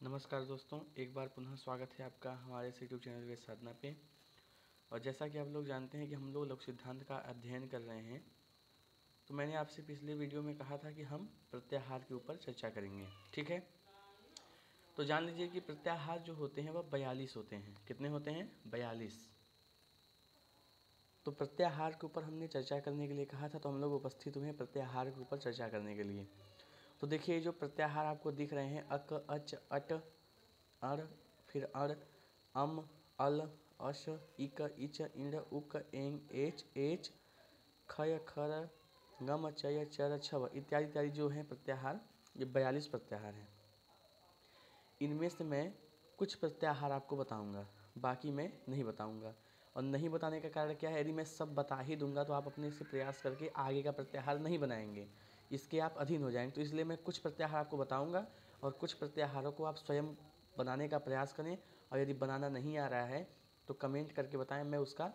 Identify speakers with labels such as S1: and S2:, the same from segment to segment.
S1: नमस्कार दोस्तों, एक बार पुनः स्वागत है आपका हमारे इस यूट्यूब चैनल वेद साधना पे। और जैसा कि आप लोग जानते हैं कि हम लोग लघु सिद्धांत का अध्ययन कर रहे हैं, तो मैंने आपसे पिछले वीडियो में कहा था कि हम प्रत्याहार के ऊपर चर्चा करेंगे। ठीक है, तो जान लीजिए कि प्रत्याहार जो होते हैं वह 42 होते हैं। कितने होते हैं? 42। तो प्रत्याहार के ऊपर हमने चर्चा करने के लिए कहा था, तो हम लोग उपस्थित हुए प्रत्याहार के ऊपर चर्चा करने के लिए। तो देखिए, जो प्रत्याहार आपको दिख रहे हैं, अक, अच, अट, अर, फिर अर, अम, अल, अश, इक, इच, इंड, उक, एंग, एच, एच, खय, खर, गम, चय, चर, छव इत्यादि इत्यादि जो हैं प्रत्याहार, ये 42 प्रत्याहार हैं। इनमें से मैं कुछ प्रत्याहार आपको बताऊंगा, बाकी मैं नहीं बताऊंगा। और नहीं बताने का कारण क्या है? यदि मैं सब बता ही दूंगा तो आप अपने से प्रयास करके आगे का प्रत्याहार नहीं बनाएंगे, इसके आप अधीन हो जाएंगे। तो इसलिए मैं कुछ प्रत्याहार आपको बताऊंगा और कुछ प्रत्याहारों को आप स्वयं बनाने का प्रयास करें। और यदि बनाना नहीं आ रहा है तो कमेंट करके बताएं, मैं उसका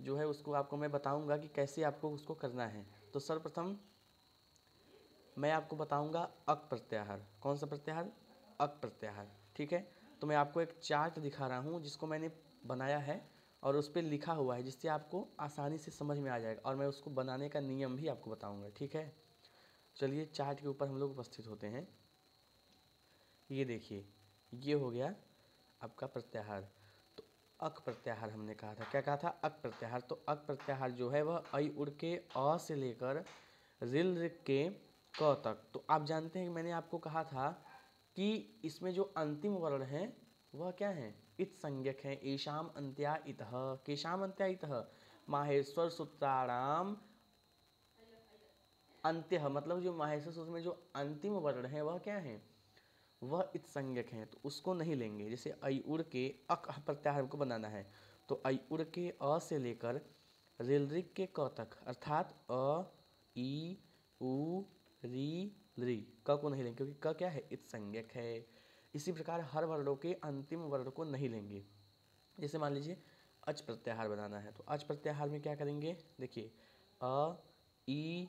S1: जो है उसको आपको मैं बताऊंगा कि कैसे आपको उसको करना है। तो सर्वप्रथम मैं आपको बताऊंगा अक प्रत्याहार। कौन सा प्रत्याहार? अक प्रत्याहार। ठीक है, तो मैं आपको एक चार्ट दिखा रहा हूँ जिसको मैंने बनाया है और उस पर लिखा हुआ है, जिससे आपको आसानी से समझ में आ जाएगा। और मैं उसको बनाने का नियम भी आपको बताऊंगा। ठीक है, चलिए चार्ट के ऊपर हम लोग उपस्थित होते हैं। ये देखिए, ये हो गया आपका प्रत्याहार। तो अक प्रत्याहार हमने कहा था, क्या कहा था? अक प्रत्याहार। तो अक प्रत्याहार जो है वह ऐ उड़ के अ से लेकर रिल रिक के क तक। तो आप जानते हैं कि मैंने आपको कहा था कि इसमें जो अंतिम वर्ण है वह क्या है? इत संज्ञक है। एशाम अंत्या इतः, केशाम अंत्या इतः, माहेश्वर सूत्राणाम अंत्य, मतलब जो माहेश्वर सूत्र में जो अंतिम वर्ण है वह क्या है? वह इत संज्ञक हैं, तो उसको नहीं लेंगे। जैसे ऐ उड़ के अक प्रत्याहार को बनाना है, तो ऐ उड़ के अ से लेकर रिलरिक के क तक, अर्थात अ, ई, उ, री, ली, क को नहीं लेंगे क्योंकि क क्या है? इत संज्ञक है। इसी प्रकार हर वर्णों के अंतिम वर्ण को नहीं लेंगे। जैसे मान लीजिए अच प्रत्याहार बनाना है, तो अच प्रत्याहार में क्या करेंगे? देखिए, अ, ई,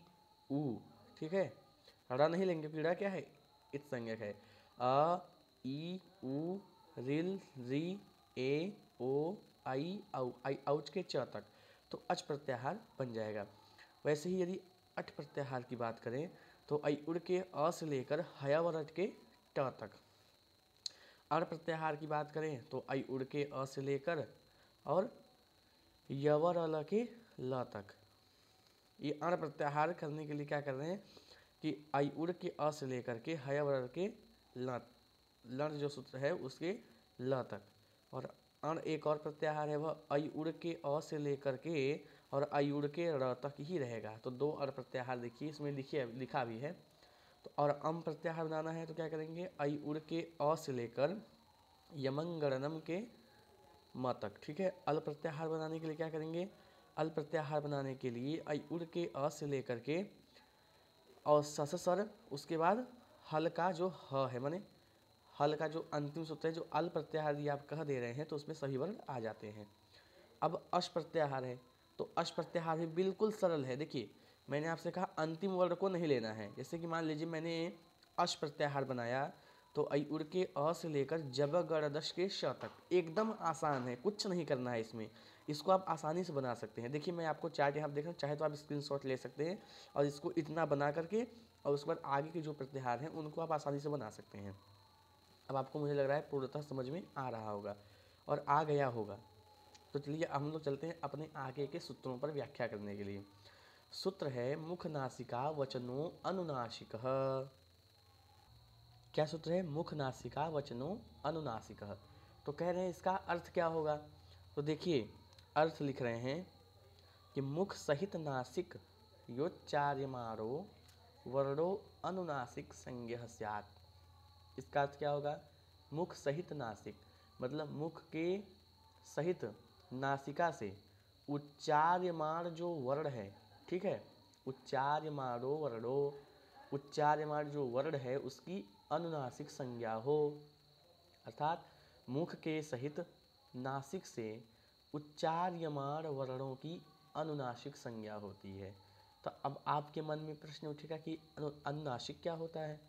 S1: उ, ठीक है, रा नहीं लेंगे क्योंकि रा क्या है? इत संज्ञक है। अ, ई, उ, रिल, री, ए, ओ, आई, औ, आई औच के च तक, तो अच प्रत्याहार बन जाएगा। वैसे ही यदि अट प्रत्याहार की बात करें तो ऐ उड़ के अ से लेकर हयावरट के ट तक। अण प्रत्याहार की बात करें तो ऐ उड़ के अ से लेकर और यवर अल के ल तक। ये अण प्रत्याहार करने के लिए क्या कर रहे हैं कि ऐ उड़ के अ से लेकर के हयावर के ल, लण जो सूत्र है उसके ल तक। और अण एक और प्रत्याहार है, वह ऐ उड़ के अ से लेकर के और ऐ उड़ के र तक ही रहेगा। तो दो अण प्रत्याहार देखिए इसमें लिखा भी है। तो और अम प्रत्याहार बनाना है तो क्या करेंगे? ऐ उड़ के अ से लेकर यमंगणनम के म तक। ठीक है, अल प्रत्याहार बनाने के लिए क्या करेंगे? अल प्रत्याहार बनाने के लिए ऐ उड़ के अ से लेकर के और सर, उसके बाद हल का जो ह है, माने हल का जो अंतिम सूत्र है, जो अल प्रत्याहार यदि आप कह दे रहे हैं तो उसमें सभी वर्ण आ जाते हैं। अब अश प्रत्याहार है, तो अश प्रत्याहार भी बिल्कुल सरल है। देखिए, मैंने आपसे कहा अंतिम वर्ण को नहीं लेना है। जैसे कि मान लीजिए मैंने अश प्रत्याहार बनाया, तो ऐ उड़ के अ से लेकर जब गणदश के श तक, एकदम आसान है, कुछ नहीं करना है इसमें। इसको आप आसानी से बना सकते हैं। देखिए, मैं आपको चार्ट यहाँ देख रहा हूँ, चाहे तो आप स्क्रीनशॉट ले सकते हैं और इसको इतना बना करके और उसके बाद आगे के जो प्रत्याहार हैं उनको आप आसानी से बना सकते हैं। अब आपको मुझे लग रहा है पूर्णतः समझ में आ रहा होगा और आ गया होगा। तो चलिए हम लोग चलते हैं अपने आगे के सूत्रों पर व्याख्या करने के लिए। सूत्र है मुख नासिका वचनो अनुनासिक। क्या सूत्र है? मुख नासिका वचनो अनुनासिक। तो कह रहे हैं इसका अर्थ क्या होगा? तो देखिए, अर्थ लिख रहे हैं कि मुख सहित नासिक योच्चार्यमाणो वर्णो अनुनासिक संज्ञः स्यात्। इसका अर्थ क्या होगा? मुख सहित नासिक, मतलब मुख के सहित नासिका से उच्चार्यमाण जो वर्ण है, ठीक है, उच्चार्यमाणो वर्णो, उच्चार्यमाण जो वर्ण है उसकी अनुनासिक संज्ञा हो, अर्थात मुख के सहित नासिक से उच्चार्यमाण वर्णों की अनुनासिक संज्ञा होती है। तो अब आपके मन में प्रश्न उठेगा कि अनुनासिक क्या होता है?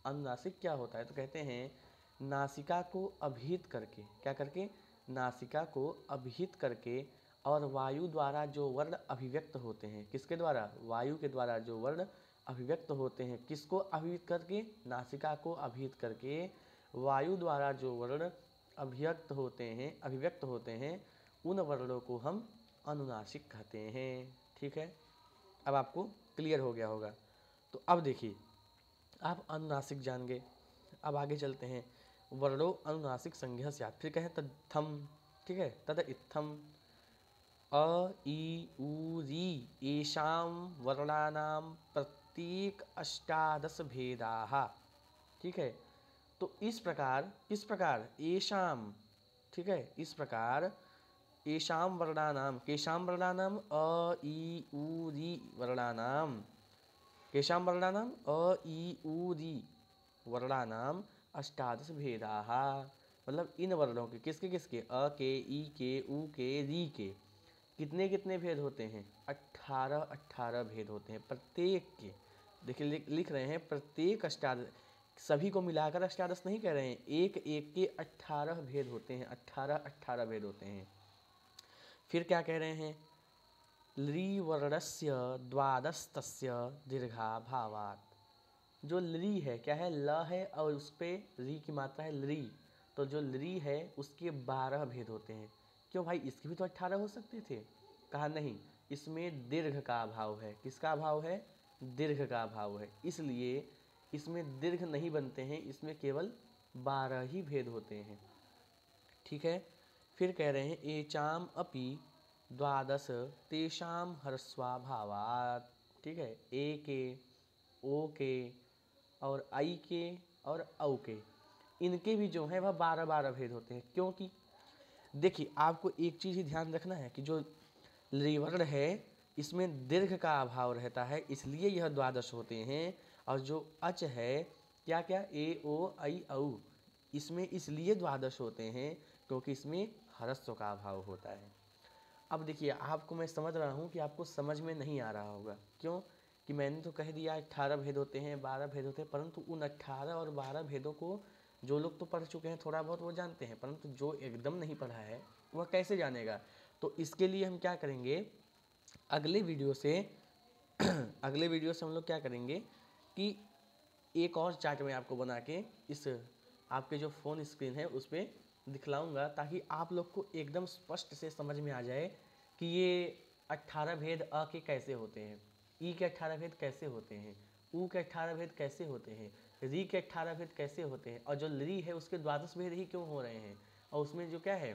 S1: अनुनासिक क्या होता है? तो कहते हैं नासिका को अभिहित करके, क्या करके? नासिका को अभिहित करके और वायु द्वारा जो वर्ण अभिव्यक्त होते हैं, किसके द्वारा? वायु के द्वारा जो वर्ण अभिव्यक्त होते हैं, किसको अभिहित करके? नासिका को अभिहित करके वायु द्वारा जो वर्ण अभिव्यक्त होते हैं उन वर्णों को हम अनुनासिक कहते हैं। ठीक है, अब आपको क्लियर हो गया होगा। तो अब देखिए, आप अनुनासिक जान गए, अब आगे चलते हैं। वर्णो अनुनासिक संज्ञा स्यात्, फिर कहें तद्धम, ठीक है, तद इत्थम अ ई उ री येषां वर्णानां प्रत्येक अष्टादश भेदाः। ठीक है, तो इस प्रकार, किस प्रकार? येषां, ठीक है, इस प्रकार येषां वर्णानां, केषां वर्णानां? अ ई उ री वर्णानां, केषां वर्णानां? अ ई उ री वर्णानां अष्टादश भेदाः, मतलब इन वर्णों के, किसके किसके? अ के, ई के, उ के, री के कितने कितने भेद होते हैं? 18 भेद होते हैं प्रत्येक के। देखिए लिख रहे हैं प्रत्येक अष्टादश, सभी को मिलाकर अष्टादश नहीं कह रहे हैं, एक एक के 18 भेद होते हैं, 18 भेद होते हैं। फिर क्या कह रहे हैं? ली वर्णस्य द्वादशतस्य दीर्घाभावात्, जो ली है, क्या है? ल है और उस पर री की मात्रा है ली, तो जो ली है उसके 12 भेद होते हैं। क्यों भाई, इसके भी तो 18 हो सकते थे? कहा नहीं, इसमें दीर्घ का अभाव है। किसका अभाव है? दीर्घ का अभाव है, इसलिए इसमें दीर्घ नहीं बनते हैं, इसमें केवल 12 ही भेद होते हैं। ठीक है, फिर कह रहे हैं एचाम अपि द्वादश तेषां ह्रस्वाभावात्। ठीक है, ए के, ओ के और आई के और औ के, इनके भी जो है वह 12 भेद होते हैं। क्योंकि देखिए, आपको एक चीज़ ही ध्यान रखना है कि जो लिवर्ण है इसमें दीर्घ का अभाव रहता है, इसलिए यह द्वादश होते हैं। और जो अच है, क्या क्या? ए ओ आई औ, इसमें इसलिए द्वादश होते हैं क्योंकि इसमें ह्रस्व का अभाव होता है। अब देखिए, आपको मैं समझ रहा हूँ कि आपको समझ में नहीं आ रहा होगा। क्यों? कि मैंने तो कह दिया 18 भेद होते हैं, 12 भेद होते हैं, परंतु उन 18 और 12 भेदों को जो लोग तो पढ़ चुके हैं थोड़ा बहुत वो जानते हैं, परंतु जो एकदम नहीं पढ़ा है वह कैसे जानेगा? तो इसके लिए हम क्या करेंगे, अगले वीडियो से अगले वीडियो से हम लोग क्या करेंगे कि एक और चार्ट में आपको बना के इस आपके जो फ़ोन स्क्रीन है उस पर दिखलाऊंगा, ताकि आप लोग को एकदम स्पष्ट से समझ में आ जाए कि ये 18 भेद अ के कैसे होते हैं, ई के 18 भेद कैसे होते हैं, उ के 18 भेद कैसे होते हैं, री के 18 भेद कैसे होते हैं, और जो ली है उसके द्वादश भेद ही क्यों हो रहे हैं। और उसमें जो क्या है,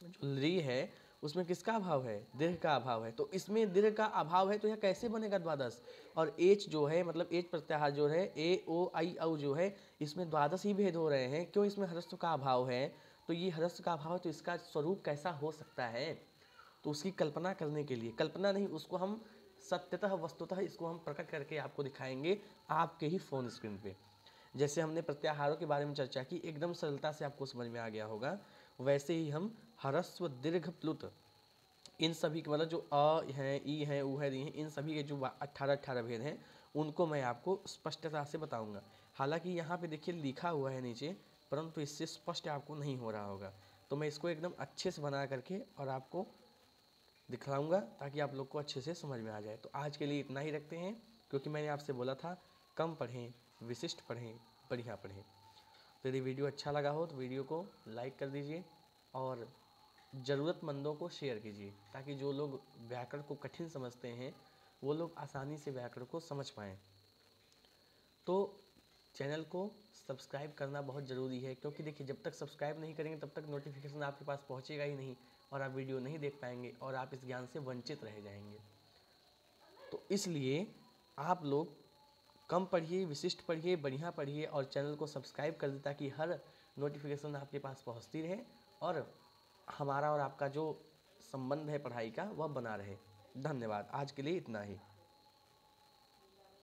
S1: जो ली है उसमें किसका अभाव है? दीर्घ का अभाव है। तो इसमें दीर्घ का अभाव है तो यह कैसे बनेगा द्वादश? और एच जो है, मतलब एच प्रत्याहार जो है, ए ओ आई औ जो है, इसमें द्वादश ही भेद हो रहे हैं। क्यों? इसमें ह्रस्व का अभाव है। तो ये ह्रस्व का अभाव है, तो इसका स्वरूप कैसा हो सकता है? तो उसकी कल्पना करने के लिए, कल्पना नहीं, उसको हम सत्यतः वस्तुतः इसको हम प्रकट करके आपको दिखाएंगे आपके ही फ़ोन स्क्रीन पे। जैसे हमने प्रत्याहारों के बारे में चर्चा की, एकदम सरलता से आपको समझ में आ गया होगा, वैसे ही हम ह्रस्व दीर्घ प्लुत इन सभी के, मतलब जो अ हैं, ई हैं, उ है, री हैं, इन सभी के जो 18 भेद हैं उनको मैं आपको स्पष्टता से बताऊंगा। हालांकि यहाँ पे देखिए लिखा हुआ है नीचे, परंतु इससे स्पष्ट आपको नहीं हो रहा होगा, तो मैं इसको एकदम अच्छे से बना करके और आपको दिखलाऊंगा ताकि आप लोग को अच्छे से समझ में आ जाए। तो आज के लिए इतना ही रखते हैं, क्योंकि मैंने आपसे बोला था कम पढ़ें, विशिष्ट पढ़ें, बढ़िया पढ़ें। तो यदि वीडियो अच्छा लगा हो तो वीडियो को लाइक कर दीजिए और ज़रूरतमंदों को शेयर कीजिए, ताकि जो लोग व्याकरण को कठिन समझते हैं वो लोग आसानी से व्याकरण को समझ पाएँ। तो चैनल को सब्सक्राइब करना बहुत ज़रूरी है, क्योंकि देखिए जब तक सब्सक्राइब नहीं करेंगे तब तक नोटिफिकेशन आपके पास पहुंचेगा ही नहीं और आप वीडियो नहीं देख पाएंगे और आप इस ज्ञान से वंचित रह जाएंगे। तो इसलिए आप लोग कम पढ़िए, विशिष्ट पढ़िए, बढ़िया पढ़िए और चैनल को सब्सक्राइब कर दें, ताकि हर नोटिफिकेशन आपके पास पहुंचती रहे और हमारा और आपका जो संबंध है पढ़ाई का वह बना रहे। धन्यवाद, आज के लिए इतना ही।